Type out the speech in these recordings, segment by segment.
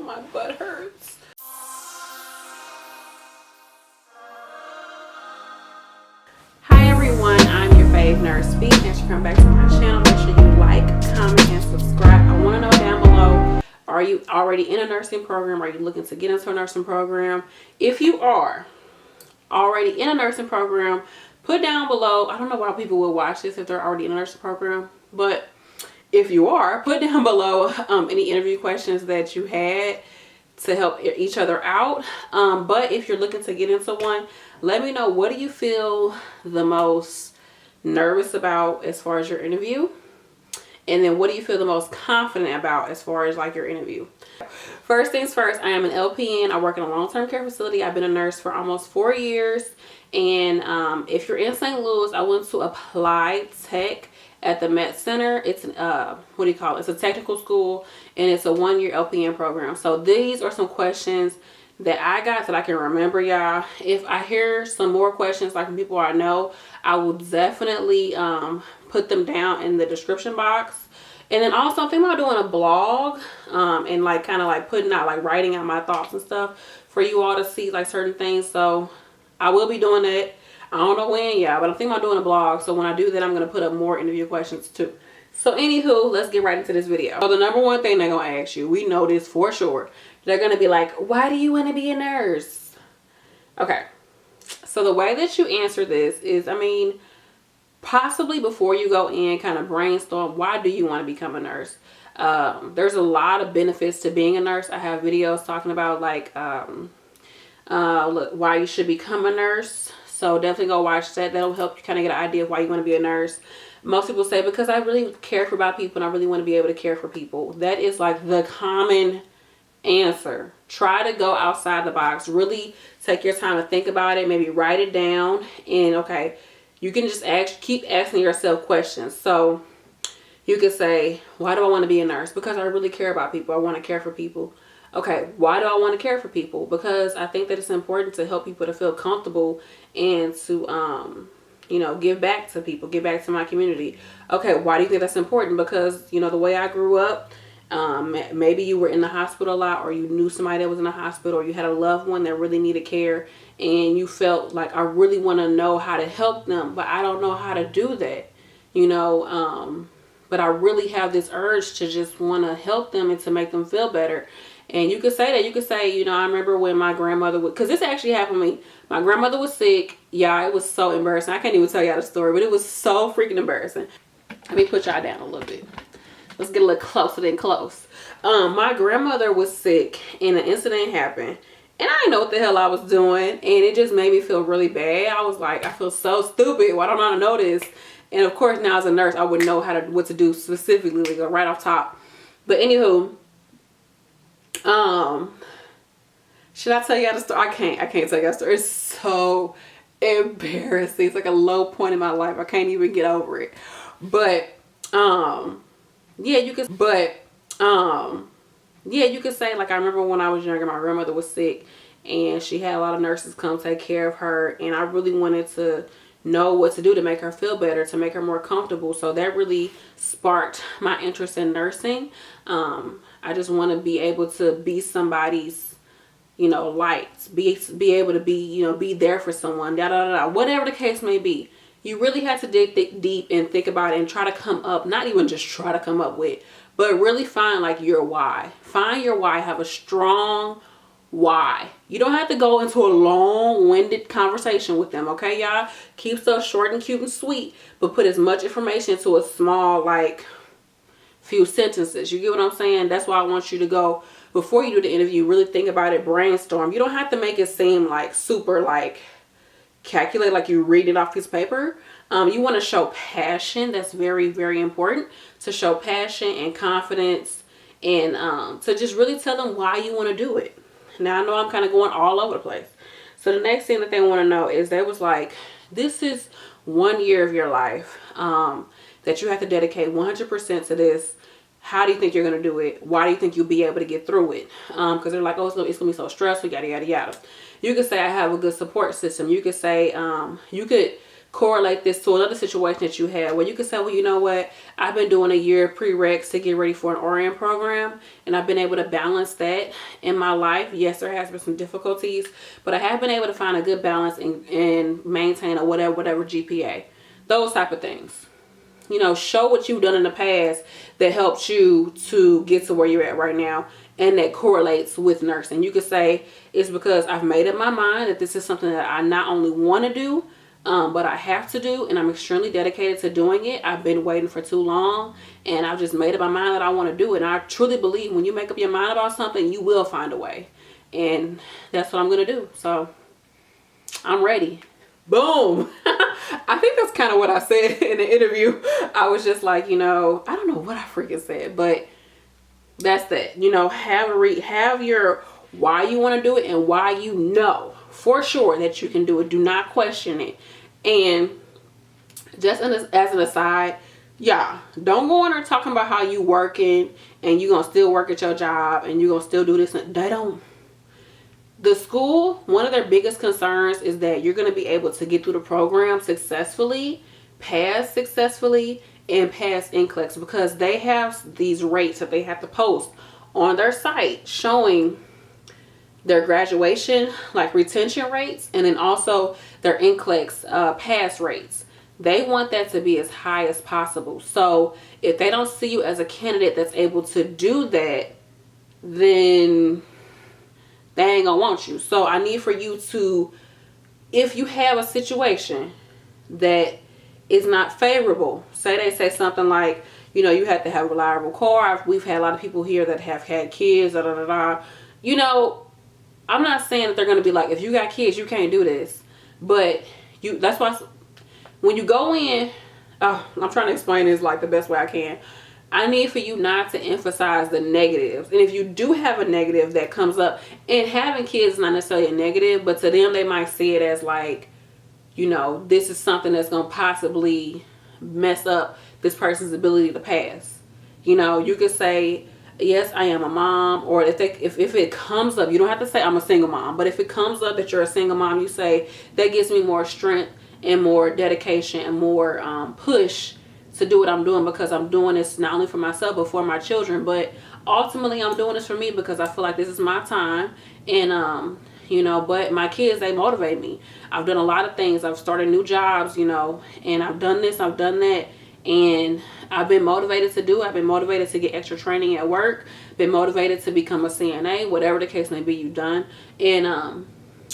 my butt hurts. Hi everyone, I'm your fave nurse B. Thanks for coming back to my channel. Make sure you like, comment, and subscribe. I want to know down below, are you already in a nursing program? Are you looking to get into a nursing program? If you are already in a nursing program, put down below, I don't know why people will watch this if they're already in a nursing program, but if you are, put down below any interview questions that you had to help each other out. But if you're looking to get into one, let me know, what do you feel the most nervous about as far as your interview? And then what do you feel the most confident about as far as like your interview? First things first, I am an LPN. I work in a long-term care facility. I've been a nurse for almost 4 years. And if you're in St. Louis, I went to Applied Tech at the Met Center. It's an what do you call it? It's a technical school, and it's a 1-year LPN program. So these are some questions that I got that I can remember, y'all. If I hear some more questions like from people I know, I will definitely put them down in the description box. And then also I'm thinking about doing a blog and like kind of like putting out, like writing out my thoughts and stuff for you all to see, like certain things. So I will be doing that. I don't know when, yeah, but I'm thinking about doing a blog. So when I do that, I'm going to put up more interview questions too. So anywho, let's get right into this video. So the number one thing they're going to ask you, we know this for sure. They're going to be like, why do you want to be a nurse? Okay. So the way that you answer this is, I mean, possibly before you go in, kind of brainstorm, why do you want to become a nurse? There's a lot of benefits to being a nurse. I have videos talking about like, look, why you should become a nurse. So definitely go watch that. That'll help you kind of get an idea of why you want to be a nurse. Most people say, because I really care about people and I really want to be able to care for people. That is like the common answer. Try to go outside the box. Really take your time to think about it. Maybe write it down. And okay, you can just keep asking yourself questions. So you could say, why do I want to be a nurse? Because I really care about people. I want to care for people. Okay, why do I want to care for people? Because I think that it's important to help people to feel comfortable and to, you know, give back to people, give back to my community. Okay, why do you think that's important? Because, you know, the way I grew up, maybe you were in the hospital a lot, or you knew somebody that was in the hospital, or you had a loved one that really needed care, and you felt like, I really want to know how to help them, but I don't know how to do that, you know, but I really have this urge to just want to help them and to make them feel better. And you could say that. You could say, you know, I remember when my grandmother would, because this actually happened to me. My grandmother was sick. Yeah, it was so embarrassing. I can't even tell y'all the story, but it was so freaking embarrassing. Let me put y'all down a little bit. Let's get a little closer than close. My grandmother was sick and an incident happened. And I didn't know what the hell I was doing. And it just made me feel really bad. I was like, I feel so stupid. Why don't I know this? And of course, now as a nurse, I would know what to do specifically, like right off top. But anywho, should I tell y'all the story? I can't tell y'all the story. It's so embarrassing. It's like a low point in my life. I can't even get over it. But yeah, you could say, like, I remember when I was younger, my grandmother was sick and she had a lot of nurses come take care of her, and I really wanted to know what to do to make her feel better, to make her more comfortable. So that really sparked my interest in nursing. I just want to be able to be somebody's, you know, light, be able to be, you know, be there for someone, whatever the case may be. You really have to dig deep and think about it and try to come up, not even just try to come up with, but really find like your why. Find your why. Have a strong why. You don't have to go into a long-winded conversation with them, okay, y'all? Keep stuff short and cute and sweet, but put as much information into a small, like, few sentences. You get what I'm saying? That's why I want you to go, before you do the interview, really think about it, brainstorm. You don't have to make it seem like super, like, calculate, like you read it off piece of paper. You want to show passion. That's very, very important, to show passion and confidence, and to just really tell them why you want to do it. Now, I know I'm kind of going all over the place. So the next thing that they want to know is, they was like, this is 1 year of your life that you have to dedicate 100% to this. How do you think you're going to do it? Why do you think you'll be able to get through it? Because they're like, oh, it's going to be so stressful, yada, yada, yada. You could say, I have a good support system. You could say, you could correlate this to another situation that you had where you can say, well, you know what, I've been doing a year prereqs to get ready for an RN program, and I've been able to balance that in my life. Yes, there has been some difficulties, but I have been able to find a good balance and maintain a whatever GPA. Those type of things. You know, show what you've done in the past that helped you to get to where you're at right now, and that correlates with nursing. You could say it's because I've made up my mind that this is something that I not only want to do, but I have to do, and I'm extremely dedicated to doing it. I've been waiting for too long, and I've just made up my mind that I want to do it. And I truly believe when you make up your mind about something, you will find a way. And that's what I'm going to do. So I'm ready. Boom. I think that's kind of what I said in the interview. I was just like, you know, I don't know what I freaking said, but that's that. You know, have your why you want to do it and why you know for sure that you can do it. Do not question it. And just as an aside, yeah, don't go in there talking about how you working and you gonna still work at your job and you gonna still do this. They don't. The school, one of their biggest concerns is that you're going to be able to get through the program successfully, pass successfully, and pass NCLEX, because they have these rates that they have to post on their site showing their graduation, like retention rates, and then also their NCLEX pass rates. They want that to be as high as possible. So if they don't see you as a candidate that's able to do that, then they ain't gonna want you. So I need for you to, if you have a situation that is not favorable, say they say something like, you know, you have to have a reliable car. We've had a lot of people here that have had kids, da da da da. You know, I'm not saying that they're gonna be like, if you got kids, you can't do this. But that's why when you go in, I'm trying to explain this like the best way I can. I need for you not to emphasize the negatives. And if you do have a negative that comes up, and having kids is not necessarily a negative, but to them they might see it as like, you know, this is something that's going to possibly mess up this person's ability to pass. You know, you could say, yes, I am a mom. Or if it comes up, you don't have to say I'm a single mom. But if it comes up that you're a single mom, you say, that gives me more strength and more dedication and more push to do what I'm doing, because I'm doing this not only for myself but for my children, but ultimately I'm doing this for me because I feel like this is my time. And you know, but my kids, they motivate me. I've done a lot of things. I've started new jobs, you know, and I've done this, I've done that, and I've been motivated to do. I've been motivated to get extra training at work, been motivated to become a CNA, whatever the case may be, you've done. And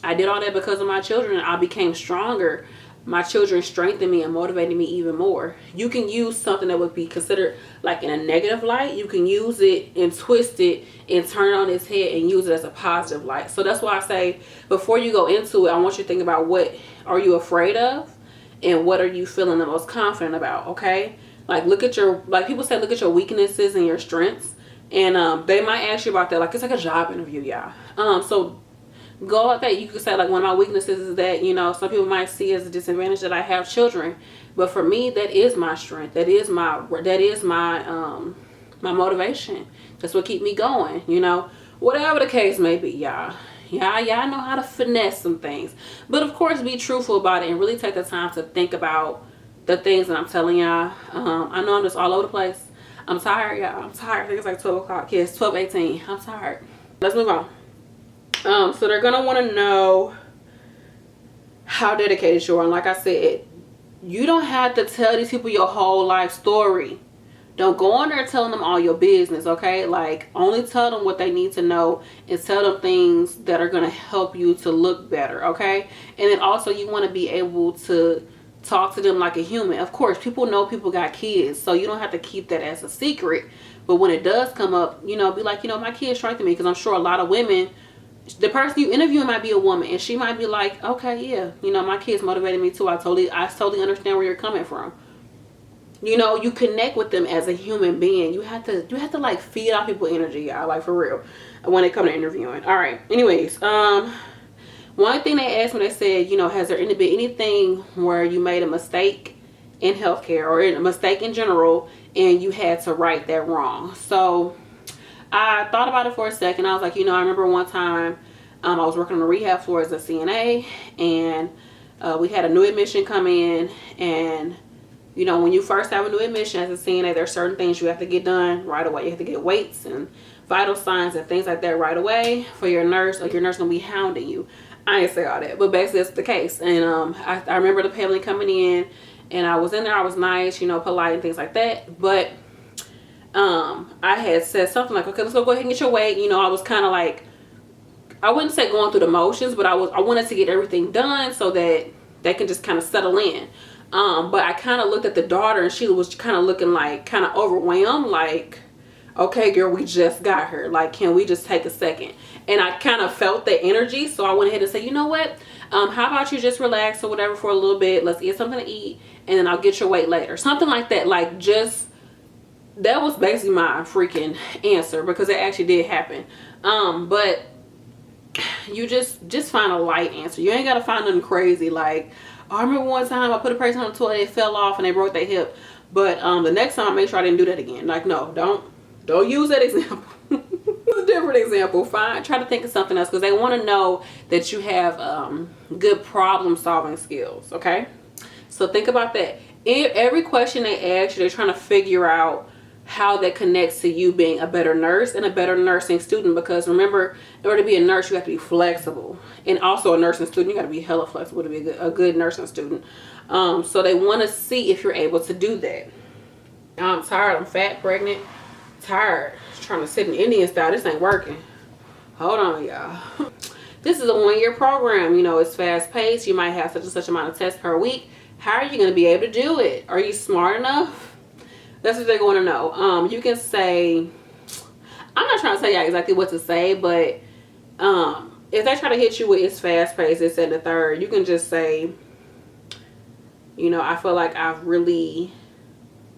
I did all that because of my children. I became stronger. My children strengthened me and motivated me even more. You can use something that would be considered like in a negative light. You can use it and twist it and turn it on its head and use it as a positive light. So that's why I say, before you go into it, I want you to think about, what are you afraid of and what are you feeling the most confident about, okay? Like, look at your, like people say, look at your weaknesses and your strengths. And they might ask you about that. Like, it's like a job interview, y'all. So go at that. You could say, like, one of my weaknesses is that, you know, some people might see as a disadvantage that I have children, but for me, that is my strength. That is my my motivation. That's what keep me going, you know, whatever the case may be, y'all. Y'all know how to finesse some things, but of course be truthful about it and really take the time to think about the things that I'm telling y'all. I know I'm just all over the place. I'm tired, y'all. I'm tired. I think it's like 12 o'clock. Yeah, it's 12:18. I'm tired. Let's move on. So they're gonna want to know how dedicated you are. And like I said, you don't have to tell these people your whole life story. Don't go on there telling them all your business, okay? Like, only tell them what they need to know and tell them things that are gonna help you to look better, okay? And then also, you want to be able to talk to them like a human. Of course, people know people got kids, so you don't have to keep that as a secret. But when it does come up, you know, be like, you know, my kids strengthen me, because I'm sure a lot of women, the person you interviewing might be a woman, and she might be like, okay, yeah, you know, my kids motivated me too. I totally understand where you're coming from. You know, you connect with them as a human being. You have to like feed off people energy, y'all, like for real, when it comes to interviewing. All right. Anyways, one thing they asked me, they said, you know, has there been anything where you made a mistake in healthcare or a mistake in general, and you had to right that wrong? So I thought about it for a second. I was like, you know, I remember one time I was working on the rehab floor as a CNA, and We had a new admission come in, and you know, when you first have a new admission as a CNA, there are certain things you have to get done right away. You have to get weights and vital signs and things like that right away for your nurse, or your nurse gonna be hounding you. I ain't say all that, but basically that's the case. And I remember the family coming in, and I was in there. I was nice, you know, polite and things like that. But I had said something like, okay, let's go ahead and get your weight. You know, I was kind of like, I wouldn't say going through the motions, but I wanted to get everything done so that they can just kind of settle in. But I kind of looked at the daughter, and she was kind of looking like kind of overwhelmed, like, okay, girl, we just got her. Like, can we just take a second? And I kind of felt the energy, so I went ahead and said, you know what? How about you just relax or whatever for a little bit? Let's get something to eat, and then I'll get your weight later. Something like that. Like, just, that was basically my freaking answer, because it actually did happen. But you just find a light answer. You ain't got to find nothing crazy. Like, I remember one time I put a person on the toilet, it fell off, and they broke their hip. But the next time, make sure I didn't do that again. Like, no, don't use that example. It's a different example. Fine. Try to think of something else, because they want to know that you have good problem solving skills. Okay, so think about that. Every question they ask you, they're trying to figure out how that connects to you being a better nurse and a better nursing student. Because remember, in order to be a nurse, you have to be flexible, and also a nursing student, you got to be hella flexible to be a good nursing student. So they want to see if you're able to do that. I'm tired. I'm fat, pregnant, tired. Trying to sit in Indian style. This ain't working. Hold on, y'all. This is a 1-year program. You know, it's fast paced. You might have such and such amount of tests per week. How are you going to be able to do it? Are you smart enough? That's what they're going to know. You can say, I'm not trying to tell y'all exactly what to say, but if they try to hit you with it's fast paced, it's at the third, you can just say, you know, I feel like I've really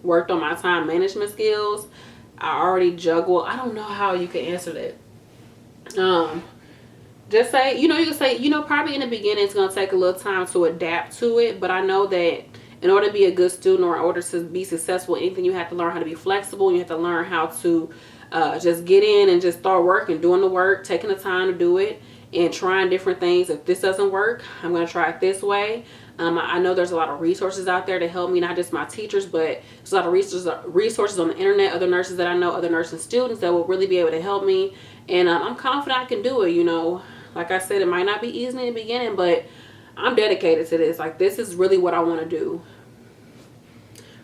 worked on my time management skills. I already juggle. I don't know how you can answer that. Just say, you know, you can say, you know, probably in the beginning it's going to take a little time to adapt to it, but I know that in order to be a good student, or in order to be successful in anything, you have to learn how to be flexible. You have to learn how to just get in and just start working, doing the work, taking the time to do it, and trying different things. If this doesn't work, I'm going to try it this way. I know there's a lot of resources out there to help me, not just my teachers, but there's a lot of resources on the internet, other nurses that I know, other nursing students that will really be able to help me. And I'm confident I can do it. You know, like I said, it might not be easy in the beginning, but I'm dedicated to this. Like, this is really what I want to do.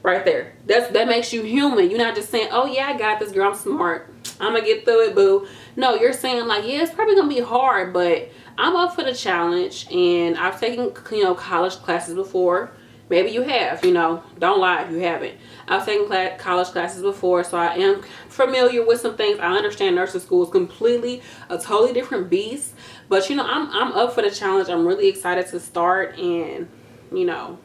Right there. That makes you human. You're not just saying, oh yeah, I got this, girl, I'm smart, I'm gonna get through it, boo. No, you're saying like, yeah, it's probably gonna be hard, but I'm up for the challenge. And I've taken, you know, college classes before. Maybe you have, you know, don't lie if you haven't. I've taken college classes before, so I am familiar with some things. I understand nursing school is completely a totally different beast, but you know, I'm up for the challenge. I'm really excited to start, and you know,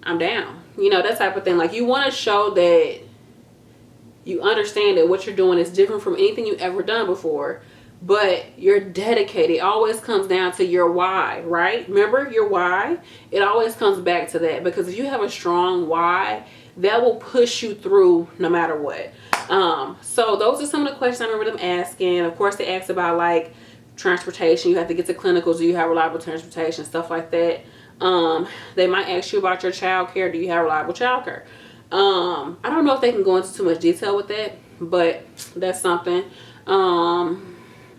I'm down. You know, that type of thing. Like, you want to show that you understand that what you're doing is different from anything you've ever done before, but you're dedicated. It always comes down to your why, right? Remember your why? It always comes back to that, because if you have a strong why, that will push you through no matter what. So those are some of the questions I remember them asking. Of course, they asked about like transportation. You have to get to clinicals. Do you have reliable transportation? Stuff like that. They might ask you about your child care. Do you have reliable child care? I don't know if they can go into too much detail with that, but that's something.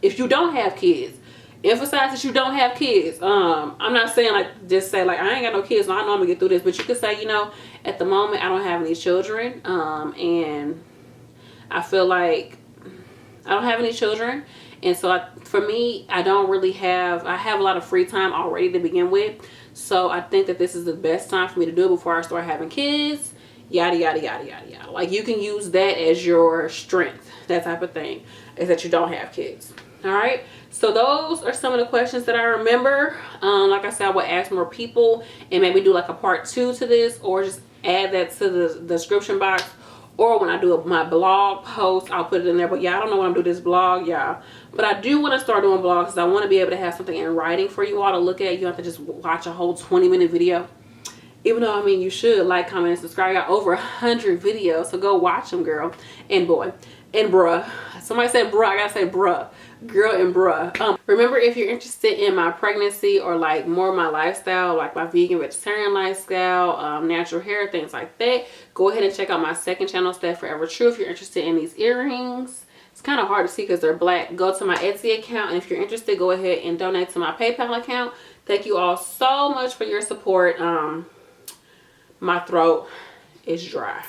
If you don't have kids, emphasize that you don't have kids. I'm not saying like, just say like, I ain't got no kids, so I know I'm gonna get through this, but you could say, you know, at the moment I don't have any children, and I feel like I don't have any children. And so for me, I have a lot of free time already to begin with. So I think that this is the best time for me to do it before I start having kids. Yada, yada, yada, yada, yada. Like, you can use that as your strength. That type of thing. Is that you don't have kids. All right. So those are some of the questions that I remember. Like I said, I would ask more people and maybe do like a part 2 to this, or just add that to the description box. Or when I do my blog post, I'll put it in there. But yeah, I don't know when I'm doing this blog, y'all. But I do want to start doing blogs, because I want to be able to have something in writing for you all to look at. You don't have to just watch a whole 20-minute video. Even though, I mean, you should like, comment, and subscribe. I got over 100 videos, so go watch them, girl and boy and bruh. Somebody said bruh, I gotta say bruh. girl and bruh. Remember, if you're interested in my pregnancy or like more of my lifestyle, like my vegan vegetarian lifestyle, natural hair, things like that, go ahead and check out my second channel, Stay Forever True. If you're interested in these earrings, it's kind of hard to see because they're black. Go to my Etsy account, and if you're interested, go ahead and donate to my PayPal account. Thank you all so much for your support. My throat is dry.